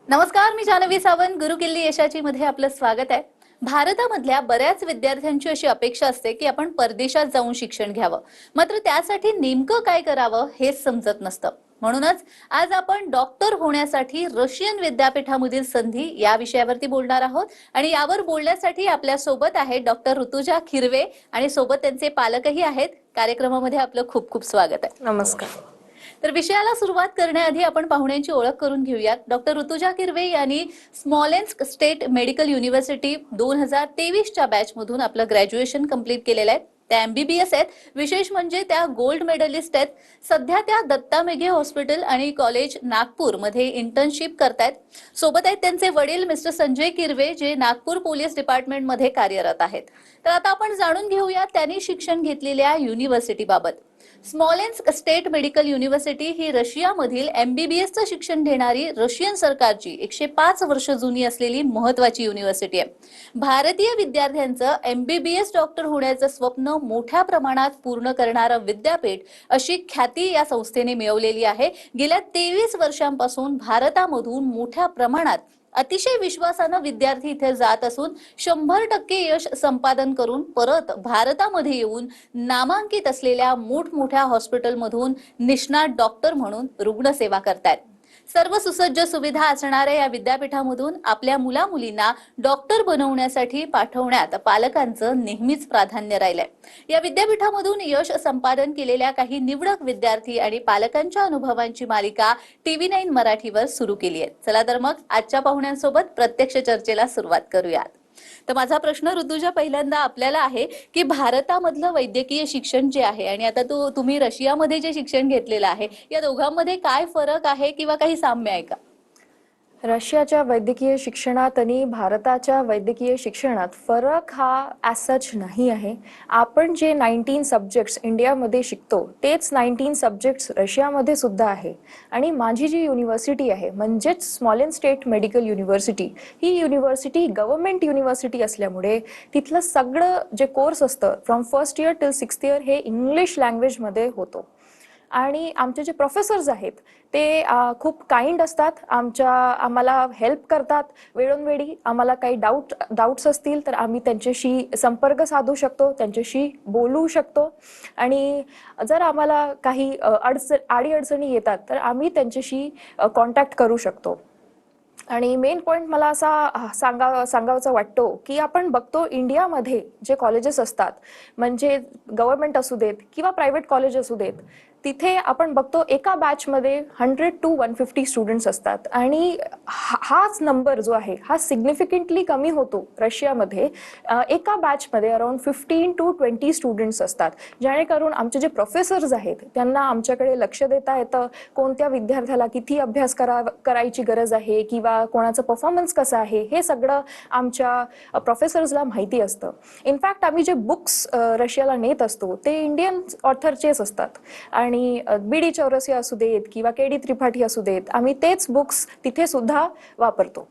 नमस्कार, मी जानवी सावंत. गुरुकिल्ली यशाची मध्ये आपलं स्वागत आहे. भारतामधल्या बऱ्याच विद्यार्थ्यांची अशी अपेक्षा असते की आपण परदेशात जाऊन शिक्षण घ्यावं, मात्र त्यासाठी नेमकं काय करावं हेच समजत नसतं. म्हणूनच आज आपण डॉक्टर होण्यासाठी रशियन विद्यापीठामधील संधी या विषयावरती बोलणार आहोत. आणि यावर बोलण्यासाठी आपल्या सोबत आहे डॉक्टर ऋतुजा किरवे आणि सोबत त्यांचे पालकही आहेत. कार्यक्रमामध्ये आपलं खूप खूप स्वागत आहे. नमस्कार. तर विषयाला सुरुवात करण्याआधी आपण पाहुण्यांची ओळख करून घेऊयात. डॉक्टर ऋतुजा किरवे यांनी स्मॉलेन्स्क स्टेट मेडिकल युनिव्हर्सिटी 2023च्या बॅचमधून आपलं ग्रॅज्युएशन कंप्लीट केलेलं आहे. त्या MBBS आहेत. विशेष म्हणजे त्या गोल्ड मेडलिस्ट आहेत. सध्या त्या दत्ता मेघे हॉस्पिटल आणि कॉलेज नागपूर मध्ये इंटर्नशिप करतायत. सोबत आहेत त्यांचे वडील मिस्टर संजय किरवे, जे नागपूर पोलीस डिपार्टमेंट मध्ये कार्यरत आहेत. तर आता आपण जाणून घेऊया त्यांनी शिक्षण घेतलेल्या युनिव्हर्सिटी बाबत. स्मॉलेन्स्क स्टेट मेडिकल युनिव्हर्सिटी ही रशियामधील MBBSचं शिक्षण देणारी रशियन सरकारची 105 वर्ष जुनी असलेली महत्वाची युनिव्हर्सिटी आहे. भारतीय विद्यार्थ्यांचं MBBS डॉक्टर होण्याचं स्वप्न मोठ्या प्रमाणात पूर्ण करणारं विद्यापीठ अशी ख्याती या संस्थेने मिळवलेली आहे. गेल्या 23 वर्षांपासून भारतामधून मोठ्या प्रमाणात अतिशय विश्वासानं विद्यार्थी इथे जात असून 100% यश संपादन करून परत भारतामध्ये येऊन नामांकित असलेल्या मोठमोठ्या हॉस्पिटलमधून निष्णात डॉक्टर म्हणून रुग्णसेवा करतायत. सर्व सुसज्ज सुविधा असणाऱ्या या विद्यापीठामधून आपल्या मुला-मुलींना डॉक्टर बनवण्यासाठी पाठवण्यात पालकांचं नेहमीच प्राधान्य राहिलंय. या विद्यापीठामधून यश संपादन केलेल्या काही निवडक विद्यार्थी आणि पालकांच्या अनुभवांची मालिका TV9 मराठीवर सुरू केली आहे. चला तर मग आजच्या पाहुण्यांसोबत प्रत्यक्ष चर्चेला सुरुवात करूयात. तर माझा प्रश्न ऋतुजा पहिल्यांदा आपल्याला आहे की भारतामधलं वैद्यकीय शिक्षण जे आहे आणि आता तुम्ही रशियामध्ये जे शिक्षण घेतलेलं आहे, या दोघांमध्ये काय फरक आहे किंवा काही साम्य आहे का? रशियाच्या वैद्यकीय शिक्षणात आणि भारताच्या वैद्यकीय शिक्षणात फरक हा ॲज सच नाही आहे. आपण जे 19 सब्जेक्ट्स इंडियामध्ये शिकतो तेच 19 सब्जेक्ट्स रशियामध्ये सुद्धा आहे. आणि माझी जी युनिव्हर्सिटी आहे म्हणजेच स्मॉलेन्स्क स्टेट मेडिकल युनिव्हर्सिटी, ही युनिव्हर्सिटी गव्हर्नमेंट युनिव्हर्सिटी असल्यामुळे तिथलं सगळं जे कोर्स असतं from first year till 6th year हे इंग्लिश लँग्वेजमध्ये होतो. आणि आमचे जे प्रोफेसर्स आहेत ते खूप काइंड असतात. आम्हाला हेल्प करतात. वेळोवेळी आम्हाला काही डाऊट्स असतील तर आम्ही त्यांच्याशी संपर्क साधू शकतो, त्यांच्याशी बोलू शकतो. आणि जर आम्हाला काही अडीअडचणी येतात तर आम्ही त्यांच्याशी कॉन्टॅक्ट करू शकतो. आणि मेन पॉईंट मला असा सांगावाचा वाटतो की आपण बघतो इंडियामध्ये जे कॉलेजेस असतात, म्हणजे गव्हर्नमेंट असू देत किंवा प्रायव्हेट कॉलेज असू देत, तिथे आपण बघतो एका बॅचमध्ये 100 to 150 स्टुडंट्स असतात. आणि हाच नंबर जो आहे हा सिग्निफिकंटली कमी होतो रशियामध्ये. एका बॅचमध्ये अराउंड 15 to 20 स्टुडंट्स असतात, जेणेकरून आमचे जे प्रोफेसर्स आहेत त्यांना आमच्याकडे लक्ष देता येतं. कोणत्या विद्यार्थ्याला किती अभ्यास करायची गरज आहे किंवा कोणाचं परफॉर्मन्स कसं आहे हे सगळं आमच्या प्रोफेसर्सला माहिती असतं. इनफॅक्ट आम्ही जे बुक्स रशियाला नेत असतो ते इंडियन ऑथरचेच असतात. आणि BD चौरसिया असू देत किंवा KD त्रिपाठी असू देत, आम्ही तेच बुक्स तिथे सुद्धा वापरतो.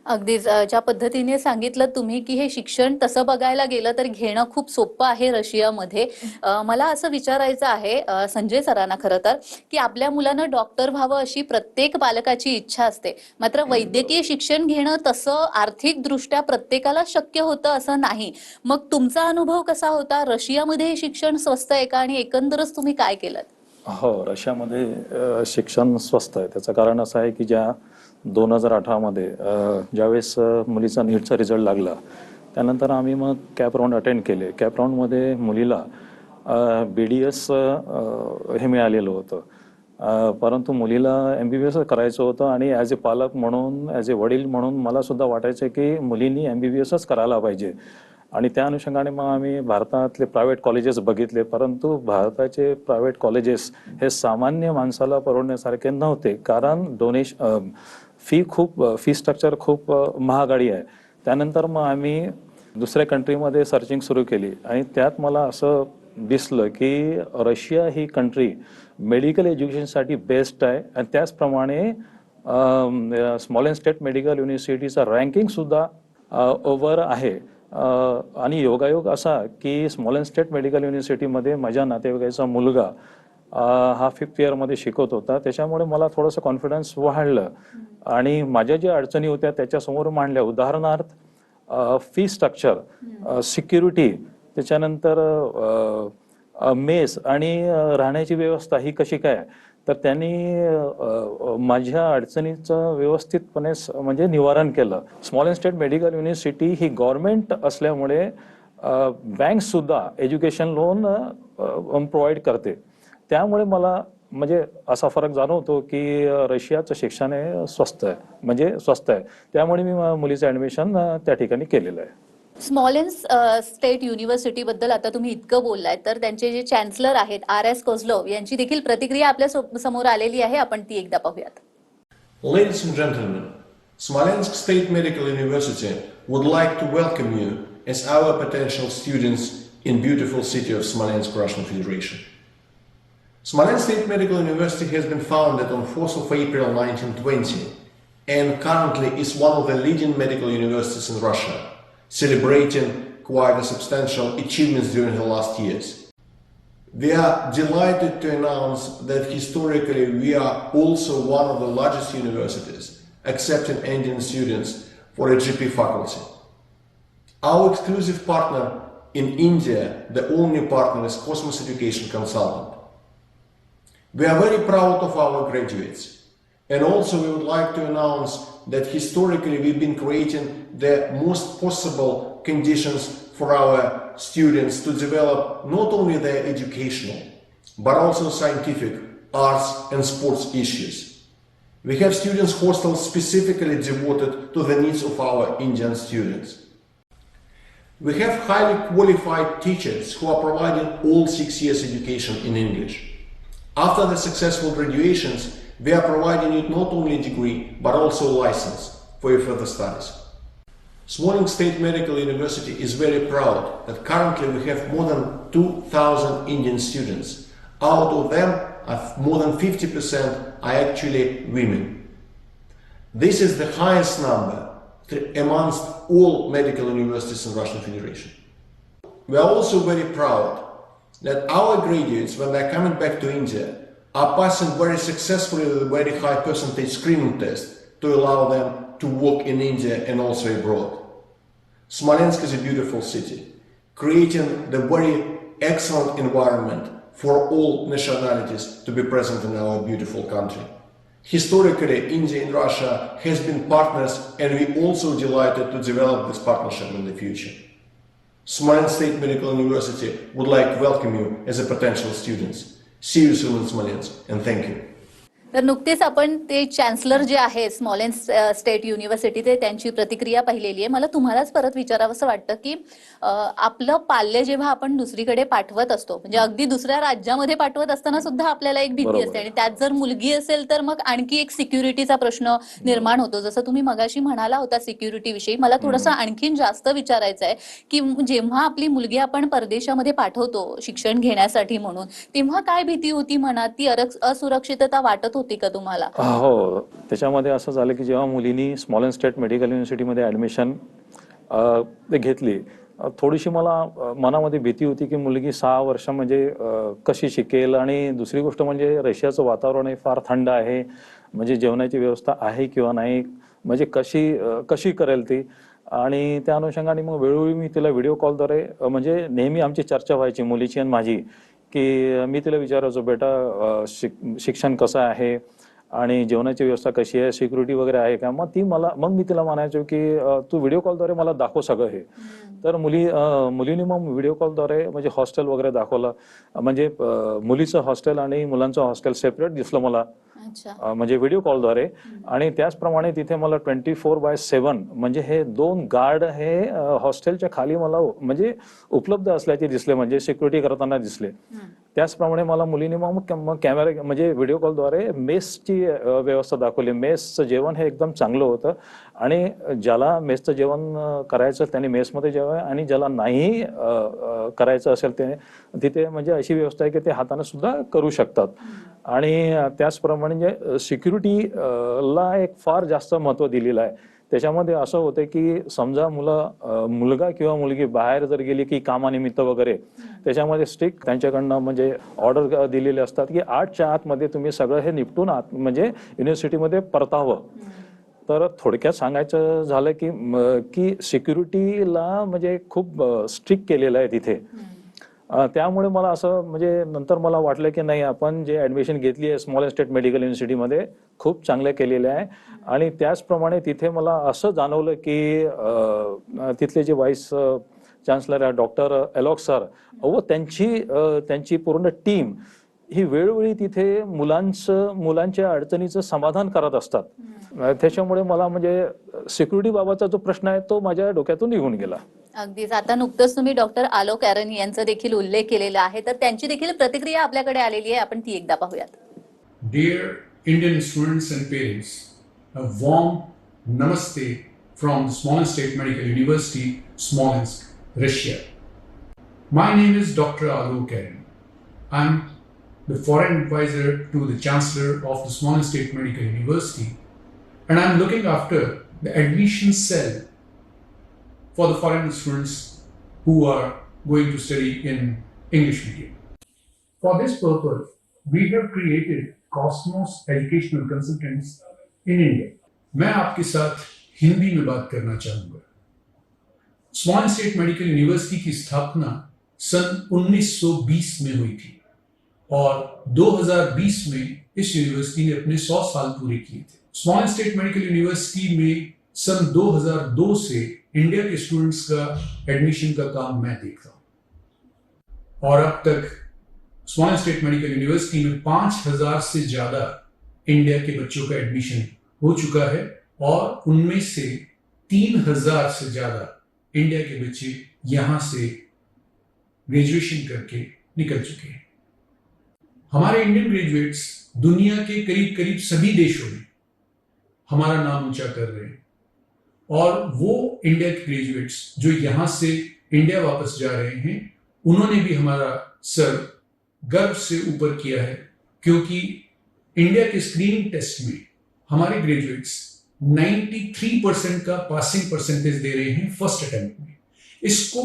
अगदीच ज्या पद्धतीने सांगितलं तुम्ही की हे शिक्षण तसं बघायला गेलं तर घेणं खूप सोपं आहे रशियामध्ये. मला असं विचारायचं आहे संजय सरांना, खरं तर, की आपल्या मुलानं डॉक्टर व्हावं अशी प्रत्येक पालकाची इच्छा असते, मात्र वैद्यकीय शिक्षण घेणं तसं आर्थिकदृष्ट्या प्रत्येकाला शक्य होतं असं नाही. मग तुमचा अनुभव कसा होता? रशियामध्ये हे शिक्षण स्वस्त आहे का आणि एकंदरच तुम्ही काय केलं? हो, रशियामध्ये शिक्षण स्वस्त आहे. त्याचं कारण असं आहे की 2018 मध्ये ज्यावेळेस मुलीचा नीटचा रिझल्ट लागला त्यानंतर आम्ही मग कॅप राऊंड अटेंड केले. कॅप राऊंडमध्ये मुलीला BDS हे मिळालेलं होतं, परंतु मुलीला MBBS करायचं होतं. आणि ॲज ए पालक म्हणून, ॲज ए वडील म्हणून मला सुद्धा वाटायचं की मुलींनी MBBSच करायला पाहिजे. आणि त्या अनुषंगाने मग आम्ही भारतातले प्रायव्हेट कॉलेजेस बघितले, परंतु भारताचे प्रायव्हेट कॉलेजेस हे सामान्य माणसाला परवडण्यासारखे नव्हते, कारण फी स्ट्रक्चर खूप महागडी आहे. त्यानंतर मग आम्ही दुसऱ्या कंट्रीमध्ये सर्चिंग सुरू केली आणि त्यात मला असं दिसलं की रशिया ही कंट्री मेडिकल एज्युकेशनसाठी बेस्ट आहे. आणि त्याचप्रमाणे स्मॉलेन्स्क स्टेट मेडिकल युनिव्हर्सिटीचा रँकिंगसुद्धा ओव्हर आहे. आणि योगायोग असा की स्मॉलेन्स्क स्टेट मेडिकल युनिव्हर्सिटीमध्ये माझ्या नातेवाईकाचा मुलगा हा 5th इयरमध्ये शिकवत होता. त्याच्यामुळे मला थोडंसं कॉन्फिडन्स वाढलं आणि माझ्या ज्या अडचणी होत्या त्याच्यासमोर मांडल्या. उदाहरणार्थ फी स्ट्रक्चर, सिक्युरिटी, त्याच्यानंतर मेस आणि राहण्याची व्यवस्था ही कशी काय, तर त्यांनी माझ्या अडचणीचं व्यवस्थितपणे म्हणजे निवारण केलं. Small and state medical university he government असल्यामुळे बँक सुद्धा एज्युकेशन लोन प्रोव्हाइड करते. त्यामुळे मला म्हणजे असा फरक जाणवतो की रशियाचं शिक्षण हे स्वस्त आहे. त्यामुळे मी मुलीचं ऍडमिशन त्या ठिकाणी केलेलं आहे. स्मॉलेन्स स्टेट युनिव्हर्सिटी बद्दल आता तुम्ही इतकं बोललाय, तर त्यांचे जे चॅन्सलर आहेत RS कोझलोव यांची देखील प्रतिक्रिया आपल्या समोर आलेली आहे. आपण ती एकदा पाहूयात. Ladies and gentlemen, Smolensk State Medical University would like to welcome you as our potential students in beautiful city of Smolensk, Russian Federation. Smolensk State Medical University has been founded on 4th of April 1920 and currently is one of the leading medical universities in Russia, celebrating quite a substantial achievements during the last years. We are delighted to announce that historically we are also one of the largest universities accepting Indian students for a GP faculty. Our exclusive partner in India, the only partner, is Cosmos Education Consultant. We are very proud of our graduates, and also we would like to announce that historically we've been creating the most possible conditions for our students to develop not only their educational but also scientific, arts and sports issues. We have students hostels specifically devoted to the needs of our Indian students. We have highly qualified teachers who are providing all 6 years education in English. After the successful graduations, we are providing you not only a degree but also a license for your further studies. Smolensk State Medical University is very proud that currently we have more than 2,000 Indian students. Out of them, more than 50% are actually women. This is the highest number amongst all medical universities in Russian Federation. We are also very proud that our graduates, when they are coming back to India, are passing very successfully with a very high percentage screening test to allow them to work in India and also abroad. Smolensk is a beautiful city, creating the very excellent environment for all nationalities to be present in our beautiful country. Historically, India and Russia has been partners, and we also delighted to develop this partnership in the future. Smolensk State Medical University would like to welcome you as a potential students. See you soon in Smolensk, and thank you. तर नुकतेच आपण ते chancellor जे आहे स्मॉलेन्स state university ते त्यांची प्रतिक्रिया पाहिलेली आहे. मला तुम्हालाच परत विचारावंसं वाटतं की आपलं पाल्य जेव्हा आपण दुसरीकडे पाठवत असतो, म्हणजे अगदी दुसऱ्या राज्यामध्ये पाठवत असताना सुद्धा आपल्याला एक भीती असते, आणि त्यात जर मुलगी असेल तर मग आणखी एक सिक्युरिटीचा प्रश्न निर्माण होतो. जसं तुम्ही मगाशी म्हणाला होता सिक्युरिटी विषयी, मला थोडंसं आणखीन जास्त विचारायचं आहे की जेव्हा आपली मुलगी आपण परदेशामध्ये पाठवतो शिक्षण घेण्यासाठी म्हणून, तेव्हा काय भीती होती मनात? ती असुरक्षितता वाटत होती का तुम्हाला? हो, त्याच्यामध्ये असं झालं की जेव्हा मुलींनी स्मॉलेन्स्क स्टेट मेडिकल युनिव्हर्सिटीमध्ये ऍडमिशन घेतली, थोडीशी मला मनामध्ये भीती होती की मुलगी 6 वर्ष म्हणजे कशी शिकेल, आणि दुसरी गोष्ट म्हणजे रशियाचं वातावरण फार थंड आहे, म्हणजे जेवणाची व्यवस्था आहे किंवा नाही, म्हणजे कशी करेल ती. आणि त्या अनुषंगाने मग वेळोवेळी मी तिला व्हिडिओ कॉलद्वारे, म्हणजे नेहमी आमची चर्चा व्हायची मुलीची आणि माझी, की मी तिला विचारायचो, बेटा शिक्षण कसं आहे आणि जेवणाची व्यवस्था कशी आहे, सिक्युरिटी वगैरे आहे का. मग मी तिला म्हणायचो की तू व्हिडिओ कॉलद्वारे मला दाखव सगळं हे. तर मुलीने मग व्हिडिओ कॉलद्वारे म्हणजे हॉस्टेल वगैरे दाखवलं, म्हणजे मुलीचं हॉस्टेल आणि मुलांचं हॉस्टेल सेपरेट दिसलं मला, म्हणजे व्हिडिओ कॉलद्वारे. आणि त्याचप्रमाणे तिथे मला 24/7 म्हणजे हे 2 गार्ड हे हॉस्टेलच्या खाली मला म्हणजे उपलब्ध असल्याचे दिसले, म्हणजे सिक्युरिटी करताना दिसले. त्याचप्रमाणे मला मुलीने मग कॅमेरा म्हणजे व्हिडिओ कॉलद्वारे मेसची व्यवस्था दाखवली. मेसचं जेवण हे एकदम चांगलं होतं, आणि ज्याला मेसचं जेवण करायचं त्याने मेसमध्ये जेवावं, आणि ज्याला नाही करायचं असेल ते तिथे म्हणजे अशी व्यवस्था आहे की ते हाताने सुद्धा करू शकतात. आणि त्याचप्रमाणे सिक्युरिटीला एक फार जास्त महत्त्व दिलेलं आहे. त्याच्यामध्ये असं होतं की समजा मुलगा किंवा मुलगी बाहेर जर गेली की कामानिमित्त वगैरे, त्याच्यामध्ये स्ट्रिक्ट त्यांच्याकडनं म्हणजे ऑर्डर दिलेले असतात की 8च्या आतमध्ये तुम्ही सगळं हे निपटून म्हणजे युनिव्हर्सिटीमध्ये परतावं. तर थोडक्यात सांगायचं झालं की सिक्युरिटीला म्हणजे खूप स्ट्रिक्ट केलेलं आहे तिथे. त्यामुळे मला असं म्हणजे नंतर मला वाटलं की नाही, आपण जे ऍडमिशन घेतली आहे स्मॉल स्टेट मेडिकल युनिव्हर्सिटीमध्ये खूप चांगलं केलेलं आहे. आणि त्याचप्रमाणे तिथे मला असं जाणवलं की तिथले जे व्हाईस चान्सलर आहे डॉक्टर एलॉक सर व त्यांची पूर्ण टीम ही वेळोवेळी तिथे मुलांच्या अडचणीचं समाधान करत असतात. त्याच्यामुळे मला म्हणजे सिक्युरिटी बाबतचा जो प्रश्न आहे तो माझ्या डोक्यातून निघून गेला. अगदीच. आता नुकतंच तुम्ही डॉक्टर आलोक ॲरन यांचा देखील उल्लेख केलेला आहे, तर त्यांची देखील प्रतिक्रिया आपल्याकडे आलेली आहे, आपण ती एकदा पाहूयात. Dear Indian students and parents, a warm namaste from the Smolensk State Medical University, Smolensk, Russia. My name is Dr. Alok Aaron. I'm the foreign advisor to the Chancellor of the Smolensk State Medical University, and I'm looking after the admission cell for the foreign students who are going to study in English medium. For this purpose, we have created Cosmos Educational Consultants in India. मैं आपके साथ हिंदी में बात करना चाहूंगा. Small state medical university की स्थापना सन 1920 में हुई थी और 2020 में इस यूनिवर्सिटी ने अपने 100 साल पूरे किए थे. स्मॉल स्टेट मेडिकल यूनिवर्सिटी में सन 2002 से इंडिया के स्टूडेंट्स का एडमिशन का काम मैं देख रहा हूं और अब तक स्मॉल स्टेट मेडिकल यूनिवर्सिटी में 5000 से ज्यादा इंडिया के बच्चों का एडमिशन हो चुका है और उनमें से 3000 से ज्यादा इंडिया के बच्चे यहां से ग्रेजुएशन करके निकल चुके हैं. हमारे इंडियन ग्रेजुएट्स दुनिया के करीब करीब सभी देशों में हमारा नाम ऊंचा कर रहे हैं और वो इंडिया के ग्रेजुएट्स जो यहां से इंडिया वापस जा रहे हैं उन्होंने भी हमारा सर गर्व से ऊपर किया है, क्योंकि इंडिया के स्क्रीनिंग टेस्ट में हमारे ग्रेजुएट्स 93% का पासिंग परसेंटेज दे रहे हैं फर्स्ट अटेम्प्ट में. इसको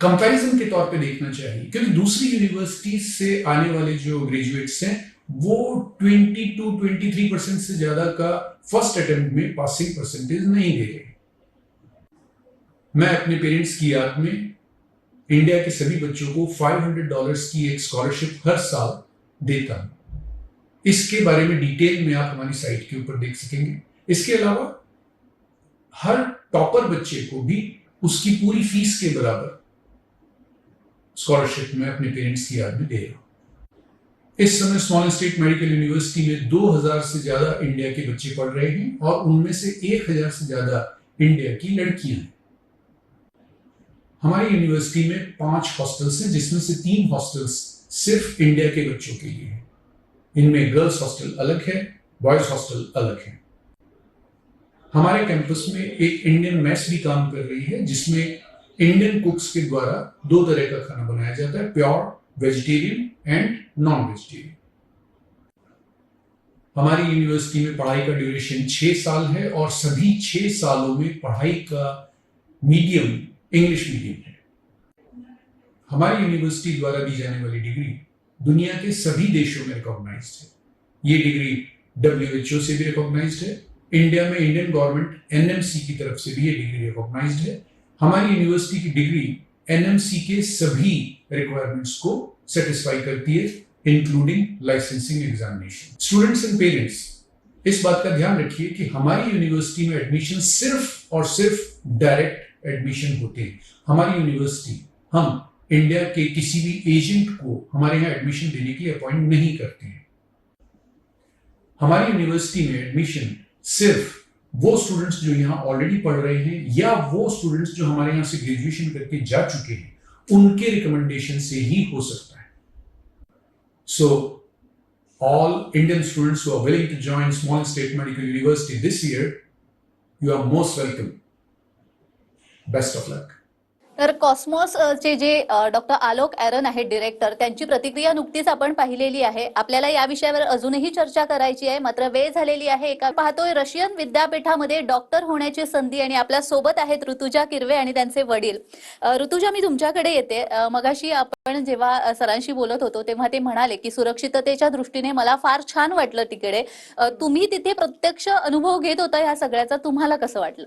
कंपैरिजन के तौर पे देखना चाहिए, क्योंकि दूसरी यूनिवर्सिटी से आने वाले जो ग्रेजुएट्स हैं वो 22-23% से ज्यादा का फर्स्ट अटेम्प्ट में पासिंग परसेंटेज नहीं दे रहे. मैं अपने पेरेंट्स की याद में इंडिया के सभी बच्चों को $500 की एक स्कॉलरशिप हर साल देता हूं. इसके बारे में डिटेल में आप हमारी साइट के ऊपर देख सकेंगे. इसके अलावा हर टॉपर बच्चे को भी उसकी पूरी फीस के बराबर स्कॉलरशिप मैं अपने पेरेंट्स की याद में दे रहा हूं. इस समय स्मॉल स्टेट मेडिकल यूनिवर्सिटी में 2000 से ज्यादा इंडिया के बच्चे पढ़ रहे हैं और उनमें से 1000 से ज्यादा इंडिया की लड़कियां हैं. हमारी यूनिवर्सिटी में 5 हॉस्टल्स हैं, जिसमें से 3 हॉस्टल्स सिर्फ इंडिया के बच्चों के लिए हैं. इनमें गर्ल्स हॉस्टल अलग है, बॉयज हॉस्टल अलग है. हमारे कैंपस में एक इंडियन मेस भी काम कर रही है, जिसमें इंडियन कुक्स के द्वारा 2 तरह का खाना बनाया जाता है, pure vegetarian end non vegetarian. हमारी यूनिवर्सिटी में पढ़ाई का ड्यूरेशन 6 साल है और सभी 6 सालों में पढ़ाई का मीडियम इंग्लिश मीडियम है. हमारी यूनिवर्सिटी द्वारा दी जाने वाली डिग्री दुनिया के सभी देशों में रिकॉग्नाइज्ड है. ये डिग्री WHO से भी रिकॉग्नाइज्ड है. इंडिया में इंडियन गवर्नमेंट NMC की तरफ से भी ये डिग्री रिकॉग्नाइज्ड है. हमारी यूनिवर्सिटी की डिग्री NMC के सभी रिक्वायरमेंट्स को सेटिस्फाई करती है, including licensing examination. Students and parents, इस बात का ध्यान रखिए कि हमारी यूनिवर्सिटी में एडमिशन सिर्फ और सिर्फ डायरेक्ट एडमिशन होते हैं. हमारी यूनिवर्सिटी हम इंडिया के किसी भी एजेंट को हमारे यहाँ एडमिशन देने की अपॉइंट नहीं करते हैं. हमारी यूनिवर्सिटी में एडमिशन सिर्फ वो स्टूडेंट्स जो यहाँ ऑलरेडी पढ़ रहे हैं या वो स्टूडेंट्स जो हमारे यहाँ से ग्रेजुएशन करके जा चुके हैं उनके रिकमेंडेशन से ही हो सकता है. So all Indian students who are willing to join Small State Medical University this year, you are most welcome. Best of luck. तर कॉस्मॉस चे जे डॉक्टर आलोक ॲरन आहेत डिरेक्टर, त्यांची प्रतिक्रिया नुकतीच आपण पाहिलेली आहे. आपल्याला या विषयावर अजूनही चर्चा करायची आहे, मात्र वेळ झालेली आहे. एका पाहतोय रशियन विद्यापीठामध्ये डॉक्टर होण्याची संधी आणि आपल्या सोबत आहेत ऋतुजा किरवे आणि त्यांचे वडील. ऋतुजा, मी तुमच्याकडे येते. मगाशी आपण जेव्हा सरांशी बोलत होतो तेव्हा ते म्हणाले की सुरक्षिततेच्या दृष्टीने मला फार छान वाटलं तिकडे. तुम्ही तिथे प्रत्यक्ष अनुभव घेत होता ह्या सगळ्याचा, तुम्हाला कसं वाटलं?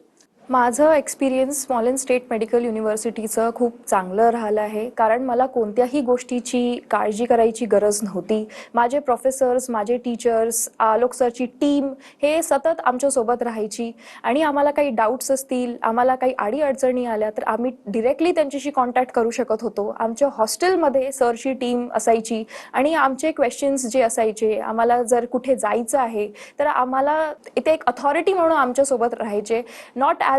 माझं एक्सपिरियन्स स्मॉलेंड स्टेट मेडिकल युनिव्हर्सिटीचं खूप चांगलं राहिलं आहे, कारण मला कोणत्याही गोष्टीची काळजी करायची गरज नव्हती. माझे प्रोफेसर्स, माझे टीचर्स, आलोक सरची टीम हे सतत आमच्यासोबत राहायची आणि आम्हाला काही डाऊट्स असतील, आम्हाला काही अडीअडचणी आल्या तर आम्ही डिरेक्टली त्यांच्याशी कॉन्टॅक्ट करू शकत होतो. आमच्या हॉस्टेलमध्ये सरची टीम असायची आणि आमचे क्वेश्चन्स जे असायचे, आम्हाला जर कुठे जायचं आहे तर आम्हाला इथे एक अथॉरिटी म्हणून आमच्यासोबत राहायचे. नॉट ॲज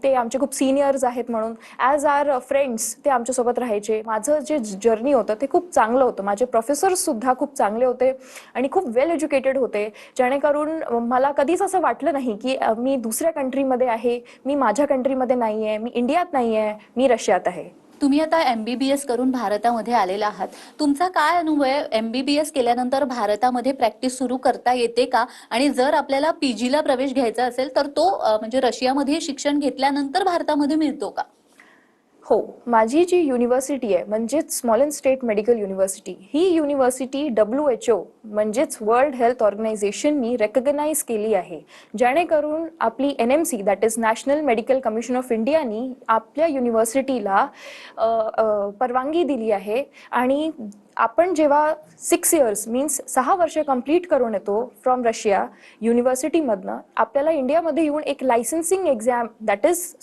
ते आमचे खूप सिनियर्स आहेत म्हणून, ॲज आर फ्रेंड्स ते आमच्यासोबत राहायचे. माझं जे जर्नी होतं ते खूप चांगलं होतं. माझे प्रोफेसर्ससुद्धा खूप चांगले होते आणि खूप वेल एज्युकेटेड होते, जेणेकरून मला कधीच असं वाटलं नाही की मी दुसऱ्या कंट्रीमध्ये आहे, मी माझ्या कंट्रीमध्ये नाही आहे, मी इंडियात नाही आहे, मी रशियात आहे. तुम्ही आता MBBS करून भारतामध्ये आलेला आहात. तुमचा काय अनुभव आहे? MBBS केल्यानंतर भारतामध्ये प्रॅक्टिस सुरू करता येते का? आणि जर आपल्याला PGला प्रवेश घ्यायचा असेल तर तो म्हणजे रशियामध्ये शिक्षण घेतल्यानंतर भारतामध्ये मिळतो का? हो, माझी जी युनिव्हर्सिटी आहे म्हणजेच स्मॉलेंड स्टेट मेडिकल युनिव्हर्सिटी, ही युनिव्हर्सिटी WHO म्हणजेच वर्ल्ड हेल्थ ऑर्गनायझेशननी रेकग्नाइज केली आहे, जेणेकरून आपली NMC that is national medical commission of इंडियानी आपल्या युनिव्हर्सिटीला परवानगी दिली आहे. आणि आपण जेव्हा 6 इयर्स मीन्स 6 वर्ष कंप्लीट करून येतो फ्रॉम रशिया युनिव्हर्सिटीमधनं, आपल्याला इंडियामध्ये येऊन एक licensing exam that is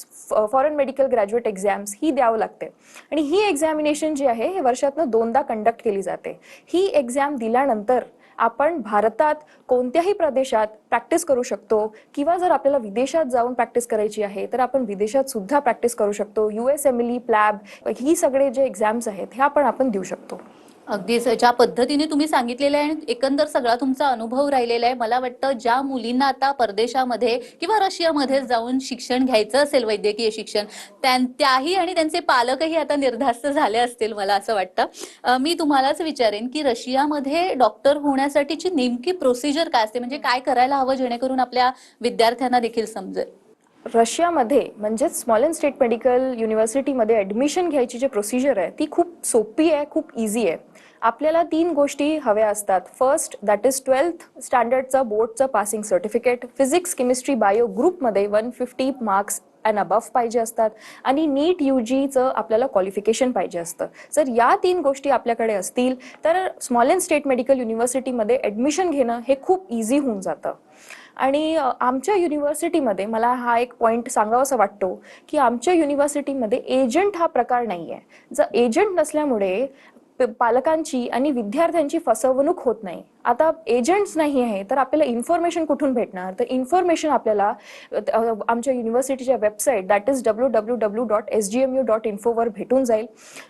foreign medical graduate exams ही द्यावं लागते. आणि ही एक्झामिनेशन जी आहे हे वर्षातनं 2दा कंडक्ट केली जाते. ही एक्झाम दिल्यानंतर आपण भारतात कोणत्याही प्रदेशात प्रॅक्टिस करू शकतो, किंवा जर आपल्याला विदेशात जाऊन प्रॅक्टिस करायची आहे तर आपण विदेशात सुद्धा प्रॅक्टिस करू शकतो. USMLE, प्लॅब ही सगळे जे एक्झाम्स आहेत हे आपण देऊ शकतो. अगदीच ज्या पद्धतीने तुम्ही सांगितलेलं आहे आणि एकंदर सगळा तुमचा अनुभव राहिलेला आहे, मला वाटतं ज्या मुलींना आता परदेशामध्ये किंवा रशियामध्ये जाऊन शिक्षण घ्यायचं असेल, वैद्यकीय शिक्षण, त्याही आणि त्यांचे पालकही आता निर्धास्त झाले असतील, मला असं वाटतं. मी तुम्हालाच विचारेन की रशियामध्ये डॉक्टर होण्यासाठीची नेमकी प्रोसिजर काय असते, म्हणजे काय करायला हवं जेणेकरून आपल्या विद्यार्थ्यांना देखील समजेल? रशियामध्ये म्हणजेच स्मॉलेंड स्टेट मेडिकल युनिव्हर्सिटीमध्ये ॲडमिशन घ्यायची जी प्रोसिजर आहे ती खूप सोपी आहे, खूप इझी आहे. आपल्याला 3 गोष्टी हव्या असतात. फर्स्ट दॅट इज 12th स्टँडर्डचा बोर्डचं passing certificate, physics, chemistry, bio ग्रुपमध्ये 150 मार्क्स अँड अबव्ह पाहिजे असतात, आणि नीट UGचं आपल्याला क्वालिफिकेशन पाहिजे असतं. जर या 3 गोष्टी आपल्याकडे असतील तर स्मॉलेंड स्टेट मेडिकल युनिव्हर्सिटीमध्ये ॲडमिशन घेणं हे खूप इझी होऊन जातं. आणि आमच्या युनिव्हर्सिटीमध्ये मला हा एक पॉईंट सांगावासा वाटतो की आमच्या युनिव्हर्सिटीमध्ये एजंट हा प्रकार नाही आहे. जर एजंट नसल्यामुळे पालकांची आणि विद्यार्थ्यांची फसवणूक होत नाही. आता एजंट्स नाही आहे तर आपल्याला इन्फॉर्मेशन कुठून भेटणार? तर इन्फॉर्मेशन आपल्याला आमच्या युनिव्हर्सिटीच्या वेबसाईट दॅट इज www.sgmu.info वर भेटून जाईल.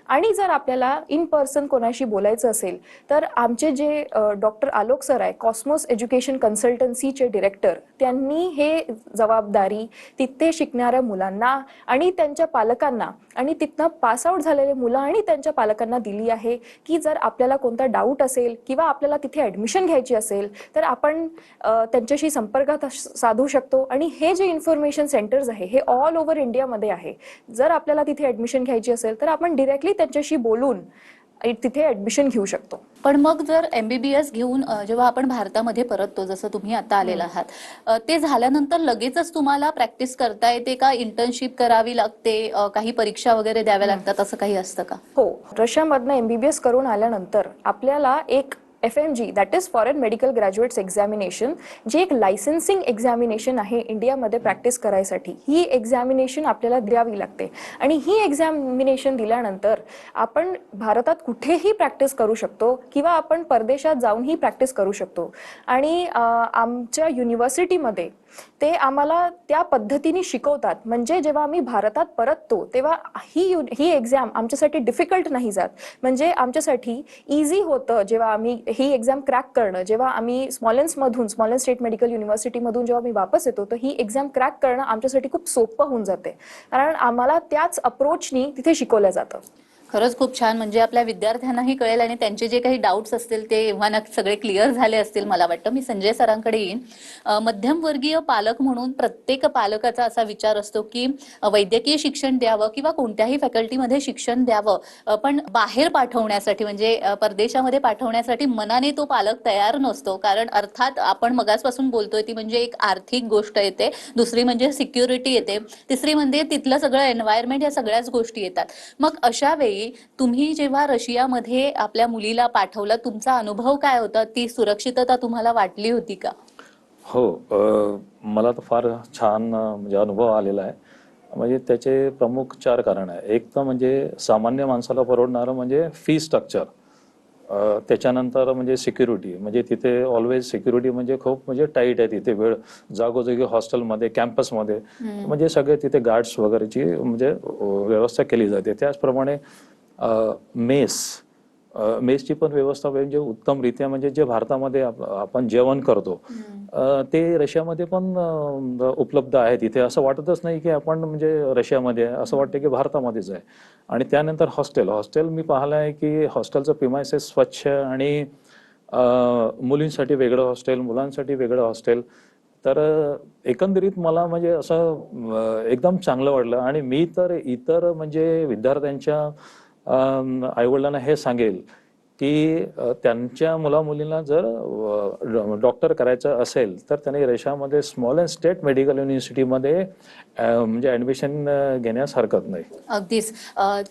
आणि जर आपल्याला इन पर्सन कोणाशी बोलायचं असेल तर आमचे जे डॉक्टर आलोक सर आहे, कॉस्मॉस एज्युकेशन कन्सल्टन्सीचे डिरेक्टर, त्यांनी हे जबाबदारी तिथे शिकणाऱ्या मुलांना आणि त्यांच्या पालकांना आणि तिथनं पासआउट झालेले मुलं आणि त्यांच्या पालकांना दिली आहे की जर आपल्याला कोणता डाऊट असेल किंवा आपल्याला तिथे ॲडमिशन घ्यायची असेल तर आपण त्यांच्याशी संपर्कात साधू शकतो. आणि हे जे इन्फॉर्मेशन सेंटर्स आहे हे ऑल ओव्हर इंडियामध्ये आहे. जर आपल्याला तिथे ॲडमिशन घ्यायची असेल तर आपण डिरेक्टली त्यांच्याशी बोलून तिथे ॲडमिशन घेऊ शकतो. पण मग जर MBBS घेऊन जेव्हा आपण भारतामध्ये परततो, जसं तुम्ही आता आलेला आहात, ते झाल्यानंतर लगेचच तुम्हाला प्रॅक्टिस करता येते का? इंटर्नशिप करावी लागते, काही परीक्षा वगैरे द्याव्या लागतात, असं काही असतं का? हो, रशियामधनं MBBS करून आल्यानंतर आपल्याला एक FMG that is foreign medical graduates examination, जे एक लायसन्सिंग एक्झामिनेशन आहे इंडियामध्ये प्रॅक्टिस करायसाठी, ही एक्झामिनेशन आपल्याला द्यावी लागते. आणि ही एक्झामिनेशन दिल्यानंतर आपण भारतात कुठेही प्रॅक्टिस करू शकतो किंवा आपण परदेशात जाऊनही प्रॅक्टिस करू शकतो. आणि आमच्या युनिव्हर्सिटीमध्ये ते आम्हाला त्या पद्धतीने शिकवतात. म्हणजे जेव्हा आम्ही भारतात परततो तेव्हा ही एक्झाम आमच्यासाठी डिफिकल्ट नाही जात. म्हणजे आमच्यासाठी इझी होतं जेव्हा आम्ही ही एक्झाम क्रॅक करणं. जेव्हा आम्ही स्मॉलेन्स स्टेट मेडिकल युनिव्हर्सिटीमधून जेव्हा मी वापस येतो तर ही एक्झाम क्रॅक करणं आमच्यासाठी खूप सोपं होऊन जाते, कारण आम्हाला त्याच अप्रोचनी तिथे शिकवलं जातं. खरंच खूप छान. म्हणजे आपल्या विद्यार्थ्यांनाही कळेल आणि त्यांचे जे काही डाऊट्स असतील ते एव्हा सगळे क्लिअर झाले असतील मला वाटतं. मी संजय सरांकडे येईन. मध्यमवर्गीय पालक म्हणून प्रत्येक पालकाचा असा विचार असतो की वैद्यकीय शिक्षण द्यावं किंवा कोणत्याही फॅकल्टीमध्ये शिक्षण द्यावं, पण बाहेर पाठवण्यासाठी म्हणजे परदेशामध्ये पाठवण्यासाठी मनाने तो पालक तयार नसतो. कारण अर्थात आपण मगासपासून बोलतोय ती म्हणजे एक आर्थिक गोष्ट येते, दुसरी म्हणजे सिक्युरिटी येते, तिसरी म्हणजे तिथलं सगळं एन्व्हायरमेंट, या सगळ्याच गोष्टी येतात. मग अशा वेळी तुम्ही जेव्हा रशियामध्ये आपल्या मुलीला पाठवलं, तुमचा अनुभव काय होता? ती सुरक्षितता तुम्हाला वाटली होती का? हो, मला तर फार छान म्हणजे अनुभव आलेला आहे. म्हणजे त्याचे प्रमुख 4 कारण आहे. एक तर म्हणजे सामान्य माणसाला परवडणारं म्हणजे फी स्ट्रक्चर, त्याच्यानंतर म्हणजे सिक्युरिटी, म्हणजे तिथे ऑलवेज सिक्युरिटी म्हणजे खूप म्हणजे टाईट आहे तिथे. वेळ जागोजागी हॉस्टेलमध्ये, कॅम्पसमध्ये म्हणजे सगळे तिथे गार्ड्स वगैरेची म्हणजे व्यवस्था केली जाते. त्याचप्रमाणे मेसची पण व्यवस्था म्हणजे उत्तमरित्या, म्हणजे जे भारतामध्ये आपण जेवण करतो ते रशियामध्ये पण उपलब्ध आहे. तिथे असं वाटतच नाही की आपण म्हणजे रशियामध्ये आहे, असं वाटतं की भारतामध्येच आहे. आणि त्यानंतर हॉस्टेल मी पाहिलं आहे की हॉस्टेलचं प्रिमायसेस स्वच्छ आणि मुलींसाठी वेगळं हॉस्टेल, मुलांसाठी वेगळं हॉस्टेल. तर एकंदरीत मला म्हणजे असं एकदम चांगलं वाटलं. आणि मी तर इतर म्हणजे विद्यार्थ्यांच्या आईवडिलांना हे सांगेल की त्यांच्या मुलामुलींना जर डॉक्टर करायचं असेल तर त्यांनी रशियामध्ये स्मॉलेन्स्क स्टेट मेडिकल युनिव्हर्सिटीमध्ये म्हणजे ॲडमिशन घेण्यास हरकत नाही. अगदीच.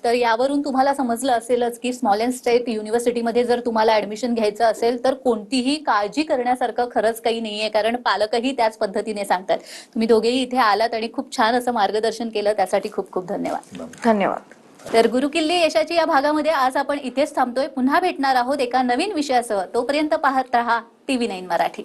तर यावरून तुम्हाला समजलं असेलच की स्मॉलेन्स्क स्टेट युनिव्हर्सिटीमध्ये जर तुम्हाला ऍडमिशन घ्यायचं असेल तर कोणतीही काळजी करण्यासारखं खरंच काही नाहीये, कारण पालकही त्याच पद्धतीने सांगतात. तुम्ही दोघेही इथे आलात आणि खूप छान असं मार्गदर्शन केलं, त्यासाठी खूप खूप धन्यवाद. धन्यवाद. तर गुरुकिल्ली यशाची या भागामध्ये आज आपण इथेच थांबतोय. पुन्हा भेटणार आहोत एका नवीन विषयासह. तोपर्यंत पाहत रहा TV9 मराठी.